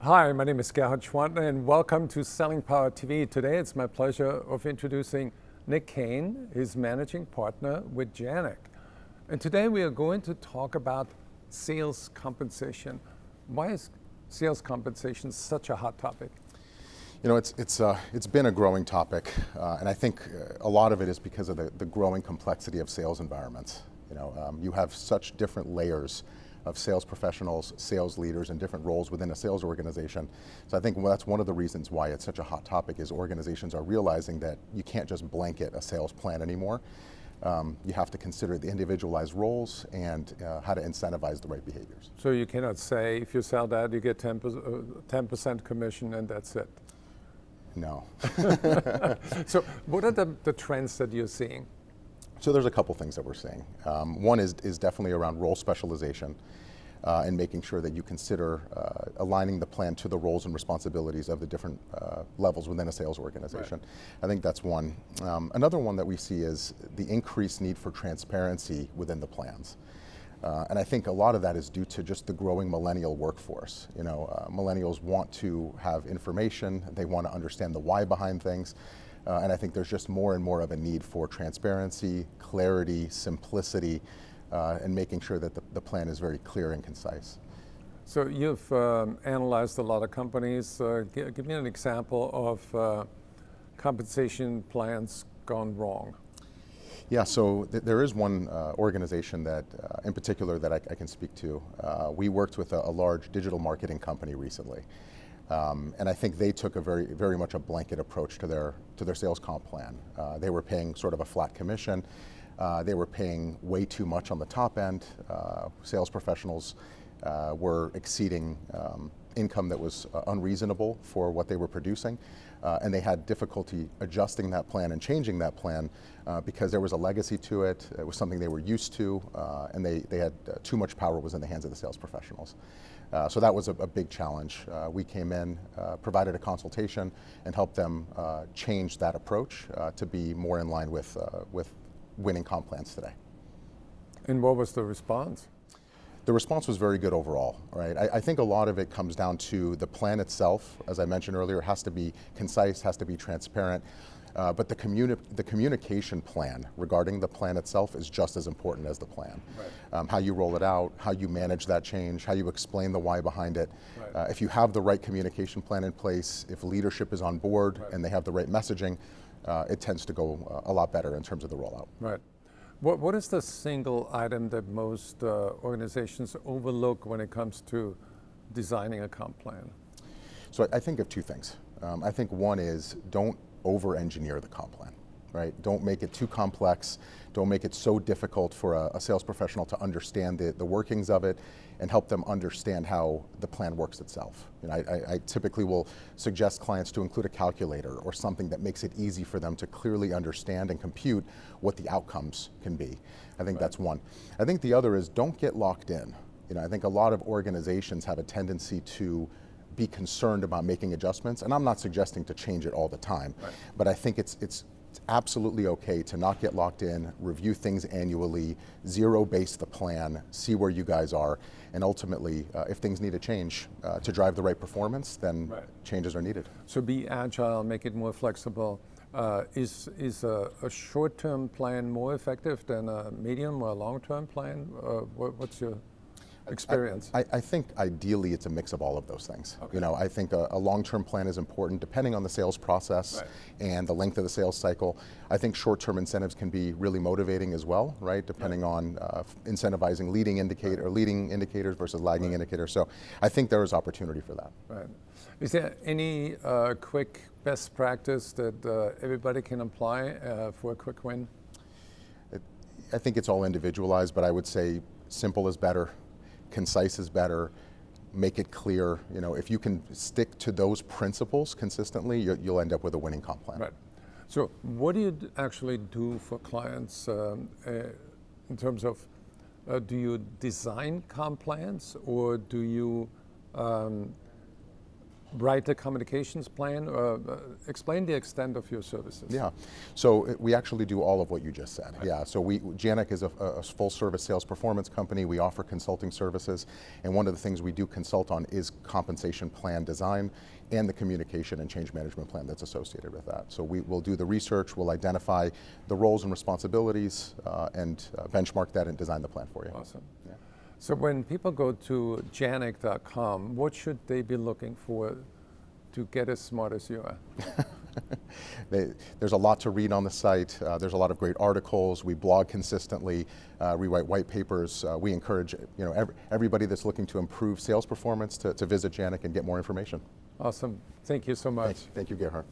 Hi, my name is Gerhard Schwantner and welcome to Selling Power TV. Today it's my pleasure of introducing Nick Kane, his managing partner with Janek. And today we are going to talk about sales compensation. Why is sales compensation such a hot topic? You know, it's been a growing topic, and I think a lot of it is because of the growing complexity of sales environments. You have such different layers of sales professionals, sales leaders, and different roles within a sales organization. So I think that's one of the reasons why it's such a hot topic is organizations are realizing that you can't just blanket a sales plan anymore. You have to consider the individualized roles and how to incentivize the right behaviors. So you cannot say if you sell that you get 10% commission and that's it. No. So what are the trends that you're seeing? So there's a couple things that we're seeing. One is definitely around role specialization and making sure that you consider aligning the plan to the roles and responsibilities of the different levels within a sales organization. Right. I think that's one. Another one that we see is the increased need for transparency within the plans. And I think a lot of that is due to just the growing millennial workforce. Millennials want to have information, they want to understand the why behind things. And I think there's just more and more of a need for transparency, clarity, simplicity, and making sure that the plan is very clear and concise. So you've analyzed a lot of companies. Give me an example of compensation plans gone wrong. Yeah, so there is one organization that, in particular, that I can speak to. We worked with a large digital marketing company recently. And I think they took a very much a blanket approach to their sales comp plan. They were paying sort of a flat commission. They were paying way too much on the top end. Sales professionals were exceeding income that was unreasonable for what they were producing. And they had difficulty adjusting that plan and changing that plan because there was a legacy to it. It was something they were used to, and they had too much power was in the hands of the sales professionals. So that was a big challenge. We came in, provided a consultation, and helped them change that approach to be more in line with winning comp plans today. And what was the response? The response was very good overall, right? I think a lot of it comes down to the plan itself, as I mentioned earlier, has to be concise, has to be transparent. But the communication plan regarding the plan itself is just as important as the plan. Right. How you roll it out, how you manage that change, how you explain the why behind it. Right. If you have the right communication plan in place, if leadership is on board right. and they have the right messaging, it tends to go a lot better in terms of the rollout. Right. What is the single item that most organizations overlook when it comes to designing a comp plan? So I think of two things. I think one is don't over-engineer the comp plan, right? Don't make it too complex. Don't make it so difficult for a sales professional to understand the workings of it and help them understand how the plan works itself. I typically will suggest clients to include a calculator or something that makes it easy for them to clearly understand and compute what the outcomes can be. I think that's one. I think the other is don't get locked in. I think a lot of organizations have a tendency to be concerned about making adjustments, and I'm not suggesting to change it all the time, right. but I think it's absolutely okay to not get locked in, review things annually, zero-base the plan, see where you guys are, and ultimately, if things need to change to drive the right performance, then right. changes are needed. So be agile, make it more flexible. Is a short-term plan more effective than a medium or long-term plan? What's your experience? I think ideally it's a mix of all of those things. Okay. I think a long-term plan is important depending on the sales process right. and the length of the sales cycle. I think short-term incentives can be really motivating as well, right? Depending right. on incentivizing leading indicators versus lagging right. indicators. So I think there is opportunity for that. Right. Is there any quick best practice that everybody can apply for a quick win? I think it's all individualized, but I would say simple is better. Concise is better, make it clear. If you can stick to those principles consistently, you'll end up with a winning comp plan. Right. So what do you actually do for clients in terms of, do you design comp plans or do you write the communications plan? Explain the extent of your services. Yeah, so we actually do all of what you just said. Yeah, so Janek is a full-service sales performance company. We offer consulting services, and one of the things we do consult on is compensation plan design and the communication and change management plan that's associated with that. So we'll do the research, we'll identify the roles and responsibilities, and benchmark that and design the plan for you. Awesome. Yeah. So when people go to janek.com, what should they be looking for to get as smart as you are? There's a lot to read on the site. There's a lot of great articles. We blog consistently. We write white papers. We encourage everybody that's looking to improve sales performance to visit Janek and get more information. Awesome. Thank you so much. Thank you, Gerhard.